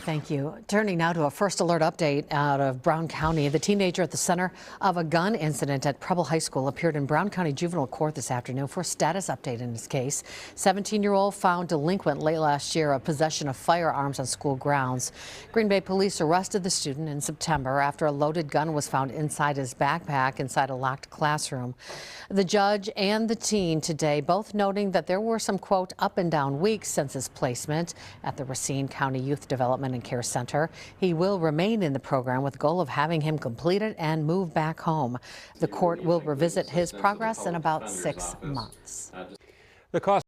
Thank you. Turning now to a first alert update out of Brown County. The teenager at the center of a gun incident at Preble High School appeared in Brown County Juvenile Court this afternoon for a status update in his case. 17-year-old found delinquent late last year of possession of firearms on school grounds. Green Bay police arrested the student in September after a loaded gun was found inside his backpack inside a locked classroom. The judge and the teen today both noting that there were some, quote, up and down weeks since his placement at the Racine County Youth Development and Care Center. He will remain in the program with the goal of having him complete it and move back home. The court will revisit his progress in about 6 months. The cost